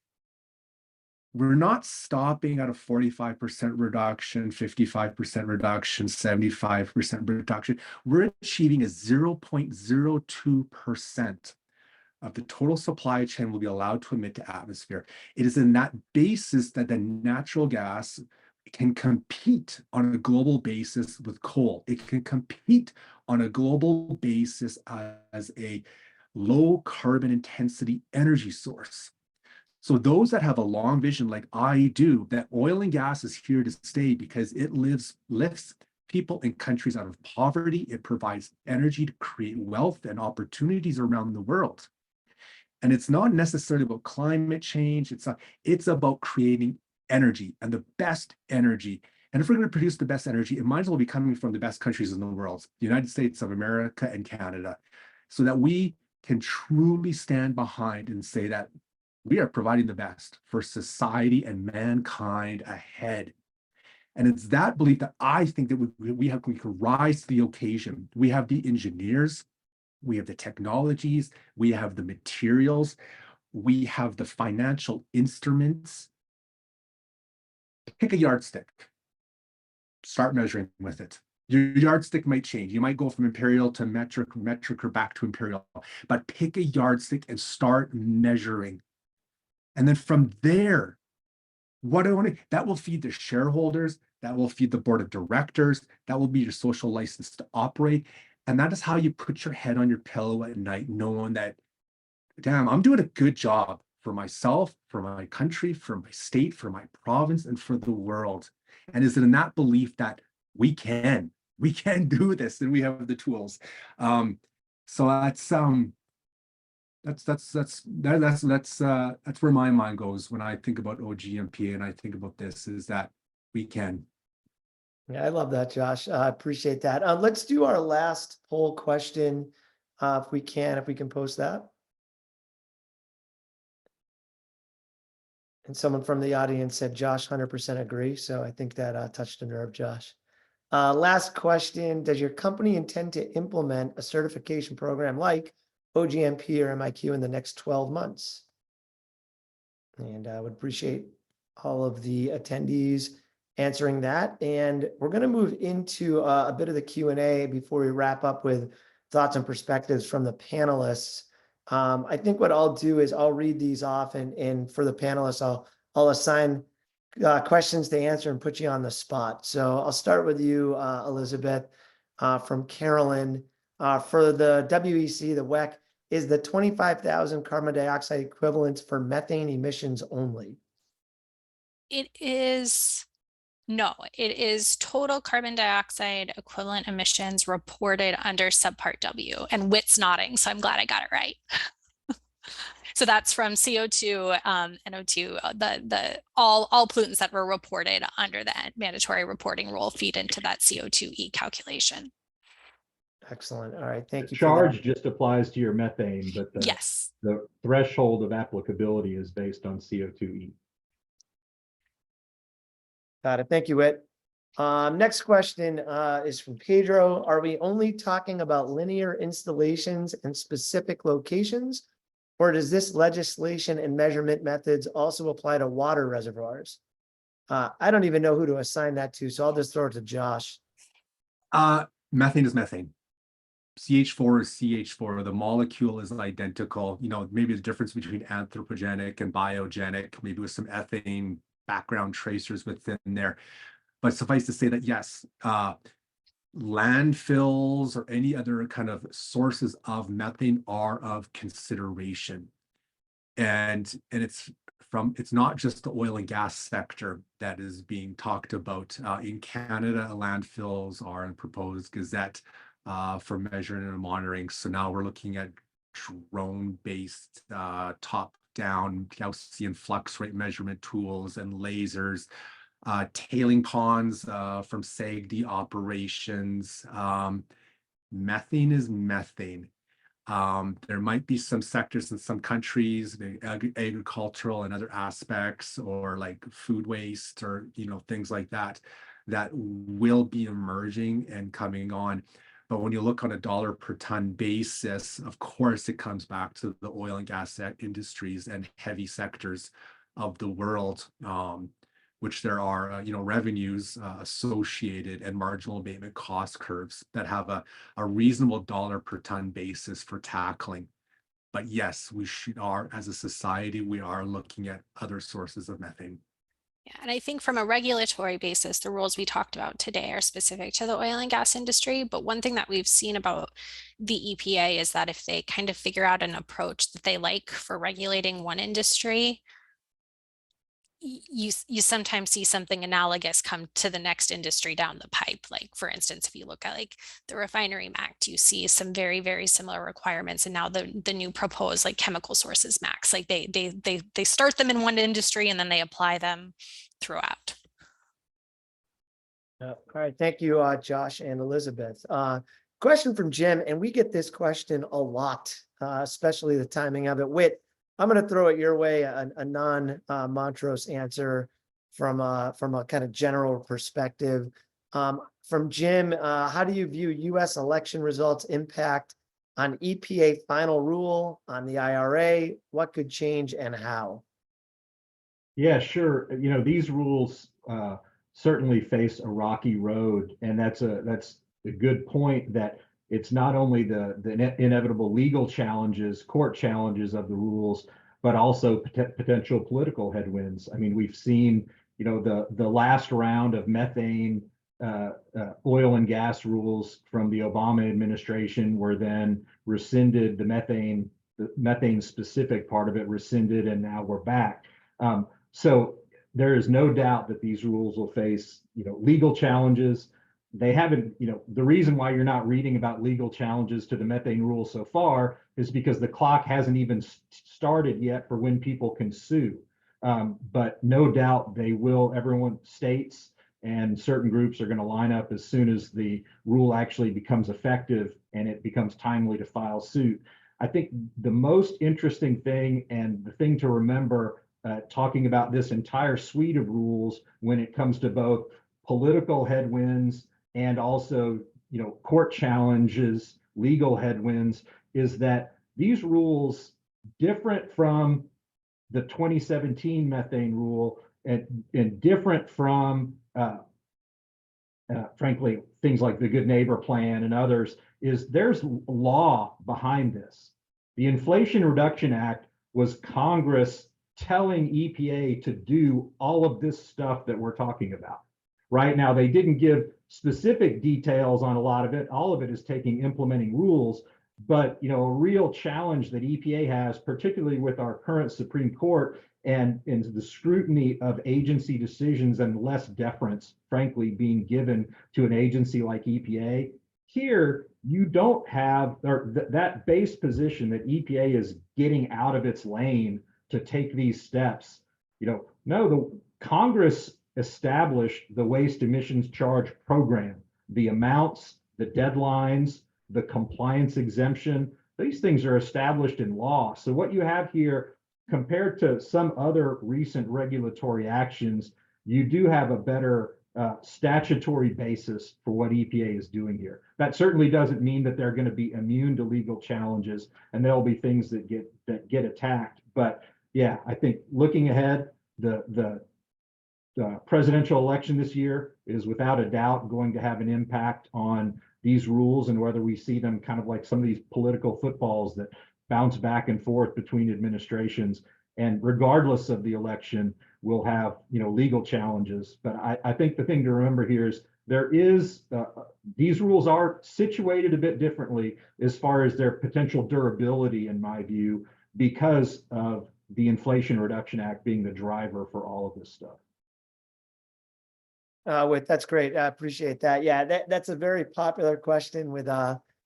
we're not stopping at a 45% reduction, 55% reduction, 75% reduction. We're achieving a 0.02% of the total supply chain will be allowed to emit to atmosphere. It is in that basis that the natural gas can compete on a global basis with coal. It can compete on a global basis as a low carbon intensity energy source. So those that have a long vision like I do, that oil and gas is here to stay because it lifts people in countries out of poverty. It provides energy to create wealth and opportunities around the world. And it's not necessarily about climate change. It's about creating energy, and the best energy. And if we're going to produce the best energy, it might as well be coming from the best countries in the world, the United States of America and Canada. so that we can truly stand behind and say that we are providing the best for society and mankind ahead. And it's that belief that I think that we can rise to the occasion. We have the engineers, we have the technologies, we have the materials, we have the financial instruments. Pick a yardstick, start measuring with it. Your yardstick might change. You might go from imperial to metric or back to imperial, but pick a yardstick and start measuring. And then from there, that will feed the shareholders, that will feed the board of directors, that will be your social license to operate. And that is how you put your head on your pillow at night, knowing that, damn, I'm doing a good job for myself, for my country, for my state, for my province, and for the world. And is it in that belief that we can do this and we have the tools. So that's where my mind goes when I think about OGMP and I think about this, is that we can. Yeah, I love that, Josh. I appreciate that. Let's do our last poll question, if we can post that. And someone from the audience said, Josh, 100% agree. So I think that touched a nerve, Josh. Last question, does your company intend to implement a certification program like OGMP or MIQ in the next 12 months? And I would appreciate all of the attendees answering that. And we're going to move into a bit of the Q&A before we wrap up with thoughts and perspectives from the panelists. I think what I'll do is I'll read these off, and for the panelists, I'll assign questions to answer and put you on the spot. So I'll start with you, Elizabeth, from Carolyn. For the WEC, the WEC, is the 25,000 carbon dioxide equivalents for methane emissions only? No, it is total carbon dioxide equivalent emissions reported under subpart W, and Whit's nodding, so I'm glad I got it right. So that's from CO2, NO2, all pollutants that were reported under the mandatory reporting rule feed into that CO2e calculation. Excellent. All right. Thank you. Charge just applies to your methane, but Yes. the threshold of applicability is based on CO2e. Got it. Thank you, Whit. Next question is from Pedro. Are we only talking about linear installations and specific locations, or does this legislation and measurement methods also apply to water reservoirs? I don't even know who to assign that to, so I'll just throw it to Josh. Methane is methane. CH4 is CH4. The molecule is identical. Maybe the difference between anthropogenic and biogenic, maybe with some ethane background tracers within there. But suffice to say that, yes, landfills or any other kind of sources of methane are of consideration. And it's not just the oil and gas sector that is being talked about. In Canada, landfills are in proposed gazette for measuring and monitoring. So now we're looking at drone-based top-down Gaussian flux rate measurement tools and lasers, tailing ponds from SAGD operations. Methane is methane. There might be some sectors in some countries, agricultural and other aspects, or like food waste, or things like that, that will be emerging and coming on. But when you look on a dollar per ton basis, of course, it comes back to the oil and gas industries and heavy sectors of the world, which there are, revenues associated and marginal abatement cost curves that have a reasonable dollar per ton basis for tackling. But yes, as a society, we are looking at other sources of methane. Yeah, and I think from a regulatory basis, the rules we talked about today are specific to the oil and gas industry. But one thing that we've seen about the EPA is that if they kind of figure out an approach that they like for regulating one industry, you sometimes see something analogous come to the next industry down the pipe. Like, for instance, if you look at like the Refinery Act, you see some very, very similar requirements. And now the new proposed like chemical sources max, like they start them in one industry and then they apply them throughout. All right. Thank you, Josh and Elizabeth. Question from Jim, and we get this question a lot, especially the timing of it. Whit, I'm going to throw it your way, a non-Montrose answer from a kind of general perspective. From Jim, how do you view U.S. election results impact on EPA final rule, on the IRA? What could change and how? Yeah, sure. These rules certainly face a rocky road, and that's a good point, that it's not only the inevitable legal challenges, court challenges of the rules, but also potential political headwinds. I mean, we've seen, the last round of methane, oil and gas rules from the Obama administration were then rescinded. The methane specific part of it rescinded, and now we're back. So there is no doubt that these rules will face, legal challenges. They haven't, the reason why you're not reading about legal challenges to the methane rule so far is because the clock hasn't even started yet for when people can sue. But no doubt they will. States and certain groups are going to line up as soon as the rule actually becomes effective and it becomes timely to file suit. I think the most interesting thing, and the thing to remember, talking about this entire suite of rules when it comes to both political headwinds and also, court challenges, legal headwinds, is that these rules, different from the 2017 methane rule and different from, frankly, things like the Good Neighbor Plan and others, is there's law behind this. The Inflation Reduction Act was Congress telling EPA to do all of this stuff that we're talking about. Right now, they didn't give specific details on a lot of it. All of it is implementing rules. But a real challenge that EPA has, particularly with our current Supreme Court and the scrutiny of agency decisions and less deference, frankly, being given to an agency like EPA. Here, you don't have that base position that EPA is getting out of its lane to take these steps. No, the Congress established the waste emissions charge program, the amounts, the deadlines, the compliance exemption. These things are established in law. So what you have here, compared to some other recent regulatory actions, you do have a better statutory basis for what EPA is doing here. That certainly doesn't mean that they're going to be immune to legal challenges, and there'll be things that get attacked. But yeah, I think looking ahead, the presidential election this year is without a doubt going to have an impact on these rules, and whether we see them kind of like some of these political footballs that bounce back and forth between administrations. And regardless of the election, we'll have legal challenges. But I think the thing to remember here is these rules are situated a bit differently as far as their potential durability, in my view, because of the Inflation Reduction Act being the driver for all of this stuff. That's great. I appreciate that. Yeah, that's a very popular question with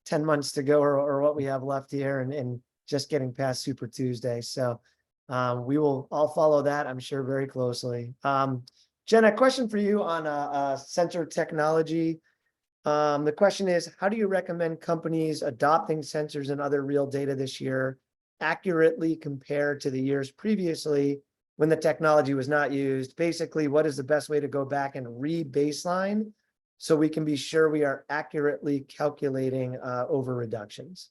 10 months to go, or what we have left here, and just getting past Super Tuesday. So we will all follow that, I'm sure, very closely. Jen, a question for you on sensor technology. The question is, how do you recommend companies adopting sensors and other real data this year accurately compared to the years previously when the technology was not used? Basically, what is the best way to go back and re-baseline so we can be sure we are accurately calculating over reductions?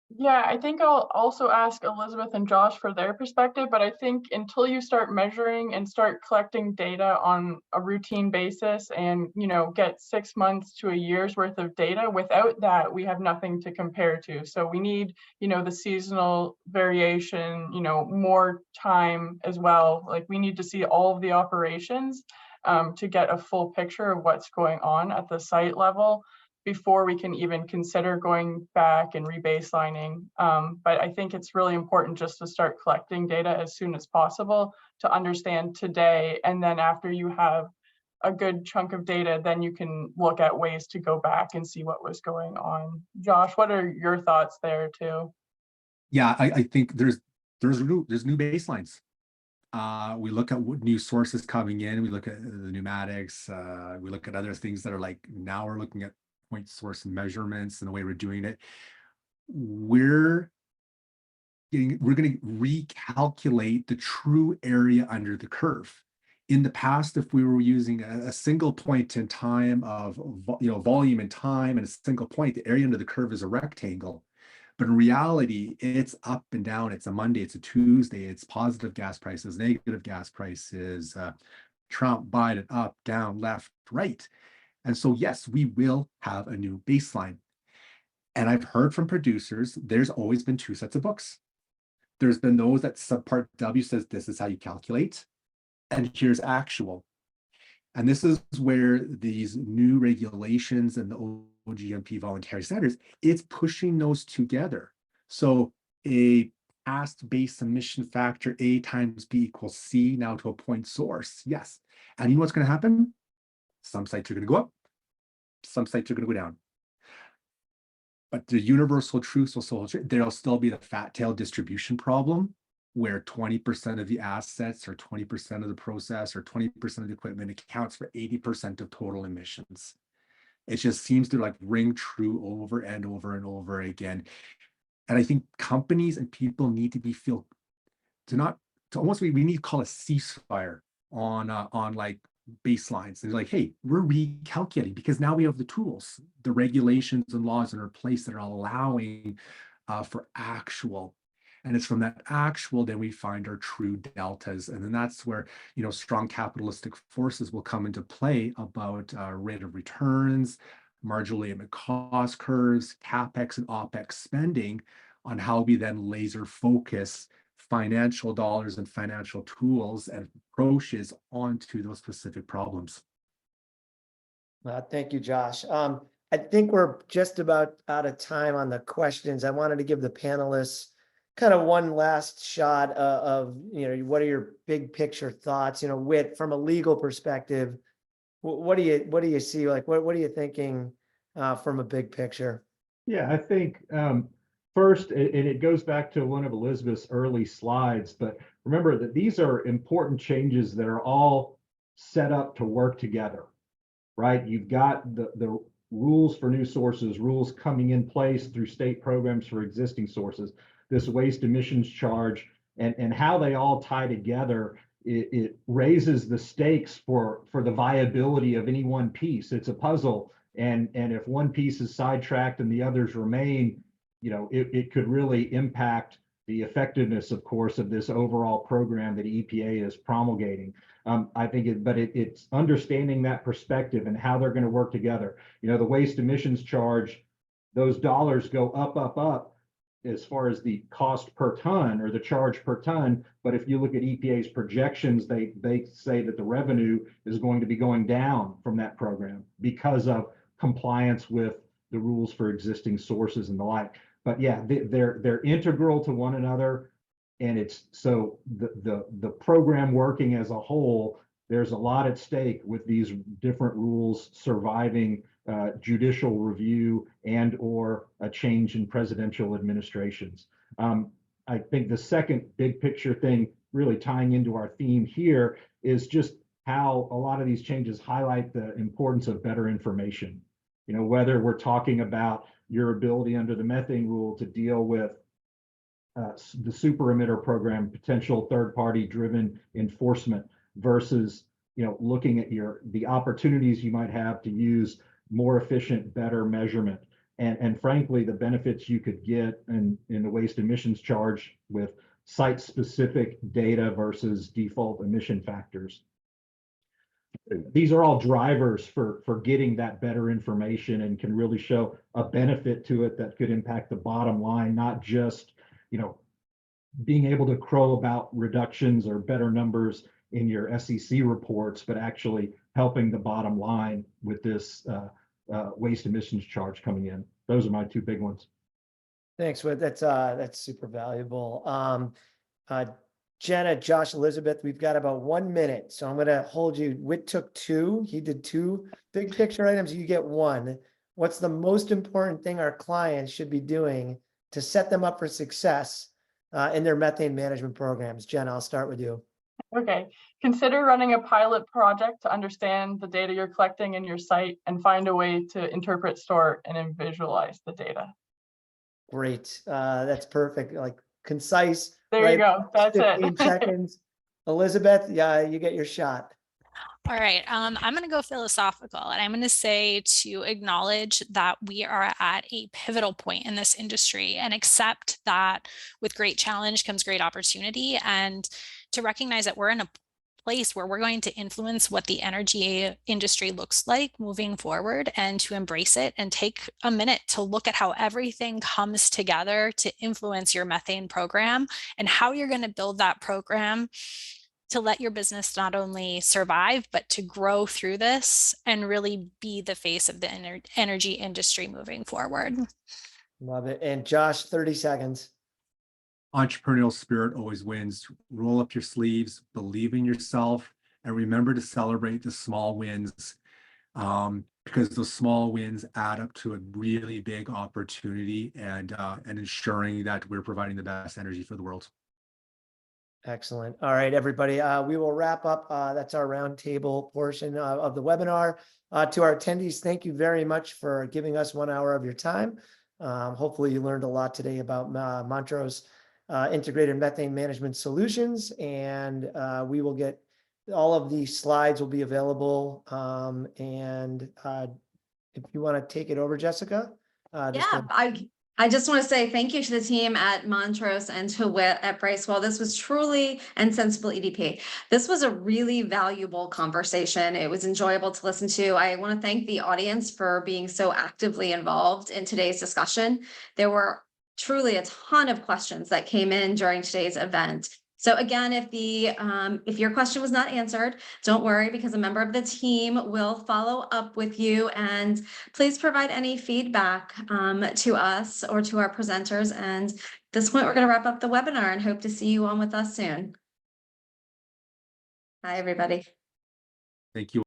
Yeah, I think I'll also ask Elizabeth and Josh for their perspective, but I think until you start measuring and start collecting data on a routine basis and, get 6 months to a year's worth of data, without that, we have nothing to compare to. So we need, the seasonal variation, more time as well. Like, we need to see all of the operations to get a full picture of what's going on at the site level before we can even consider going back and rebaselining. But I think it's really important just to start collecting data as soon as possible to understand today. And then after you have a good chunk of data, then you can look at ways to go back and see what was going on. Josh, what are your thoughts there too? Yeah, I think there's new baselines. We look at what new sources coming in. We look at the pneumatics. We look at other things that are like, now we're looking at point source measurements and the way we're doing it, we're going to recalculate the true area under the curve. In the past, if we were using a single point in time of volume and time and a single point, the area under the curve is a rectangle. But in reality, it's up and down. It's a Monday, it's a Tuesday, it's positive gas prices, negative gas prices, Trump, Biden, up, down, left, right. And so, yes, we will have a new baseline. And I've heard from producers, there's always been two sets of books. There's been those that subpart W says this is how you calculate, and here's actual. And this is where these new regulations and the OGMP voluntary standards, it's pushing those together. So a past base emission factor A times B equals C now to a point source. Yes. And you know what's going to happen? Some sites are going to go up, some sites are going to go down. But the universal truth will still hold true. There'll still be the fat tail distribution problem where 20% of the assets or 20% of the process or 20% of the equipment accounts for 80% of total emissions. It just seems to like ring true over and over and over again. And I think companies and people need to be we need to call a ceasefire on like baselines. They're like, hey, we're recalculating because now we have the tools, the regulations and laws in our place that are allowing for actual. And it's from that actual then we find our true deltas. And then that's where, strong capitalistic forces will come into play about rate of returns, marginal limit cost curves, CapEx and OpEx spending on how we then laser focus financial dollars and financial tools and approaches onto those specific problems. Thank you, Josh. I think we're just about out of time on the questions. I wanted to give the panelists kind of one last shot of what are your big picture thoughts? Whit, from a legal perspective, what do you see? Like, what are you thinking from a big picture? Yeah, I think first, and it goes back to one of Elizabeth's early slides, but remember that these are important changes that are all set up to work together, right? You've got the rules for new sources, rules coming in place through state programs for existing sources, this waste emissions charge, and how they all tie together. It raises the stakes for the viability of any one piece. It's a puzzle, and if one piece is sidetracked and the others remain, it could really impact the effectiveness, of course, of this overall program that EPA is promulgating. I think it's understanding that perspective and how they're going to work together. The waste emissions charge, those dollars go up as far as the cost per ton or the charge per ton. But if you look at EPA's projections, they say that the revenue is going to be going down from that program because of compliance with the rules for existing sources and the like. But yeah, they're integral to one another, and it's so the program working as a whole. There's a lot at stake with these different rules surviving judicial review and or a change in presidential administrations. I think the second big picture thing, really tying into our theme here, is just how a lot of these changes highlight the importance of better information. Whether we're talking about your ability under the methane rule to deal with the super emitter program, potential third-party driven enforcement versus, looking at the opportunities you might have to use more efficient, better measurement. And frankly, the benefits you could get in the waste emissions charge with site-specific data versus default emission factors. These are all drivers for getting that better information and can really show a benefit to it that could impact the bottom line, not just, being able to crow about reductions or better numbers in your SEC reports, but actually helping the bottom line with this waste emissions charge coming in. Those are my two big ones. Thanks, Whit. That's super valuable. Jenna, Josh, Elizabeth, we've got about 1 minute, so I'm going to hold you. Whit took two. He did two big picture items. You get one. What's the most important thing our clients should be doing to set them up for success in their methane management programs? Jenna, I'll start with you. Okay. Consider running a pilot project to understand the data you're collecting in your site and find a way to interpret, store, and then visualize the data. Great. That's perfect. Like concise. There right? you go. That's 15 it. seconds. Elizabeth, yeah, you get your shot. All right, I'm going to go philosophical, and I'm going to say to acknowledge that we are at a pivotal point in this industry and accept that with great challenge comes great opportunity, and to recognize that we're in a place where we're going to influence what the energy industry looks like moving forward, and to embrace it and take a minute to look at how everything comes together to influence your methane program and how you're going to build that program to let your business not only survive, but to grow through this and really be the face of the energy industry moving forward. Love it. And Josh, 30 seconds. Entrepreneurial spirit always wins. Roll up your sleeves, believe in yourself, and remember to celebrate the small wins, because those small wins add up to a really big opportunity, and ensuring that we're providing the best energy for the world. Excellent. All right, everybody. We will wrap up. That's our roundtable portion of the webinar. To our attendees, thank you very much for giving us 1 hour of your time. Hopefully you learned a lot today about Montrose integrated methane management solutions, and we will get all of these slides will be available. And if you want to take it over, Jessica. I just want to say thank you to the team at Montrose and to Whit at Bracewell. This was truly, and Sensible EDP. This was a really valuable conversation. It was enjoyable to listen to. I want to thank the audience for being so actively involved in today's discussion. There were truly a ton of questions that came in during today's event. So again, if your question was not answered, don't worry, because a member of the team will follow up with you, and please provide any feedback to us or to our presenters. And at this point, we're going to wrap up the webinar and hope to see you on with us soon. Bye, everybody. Thank you.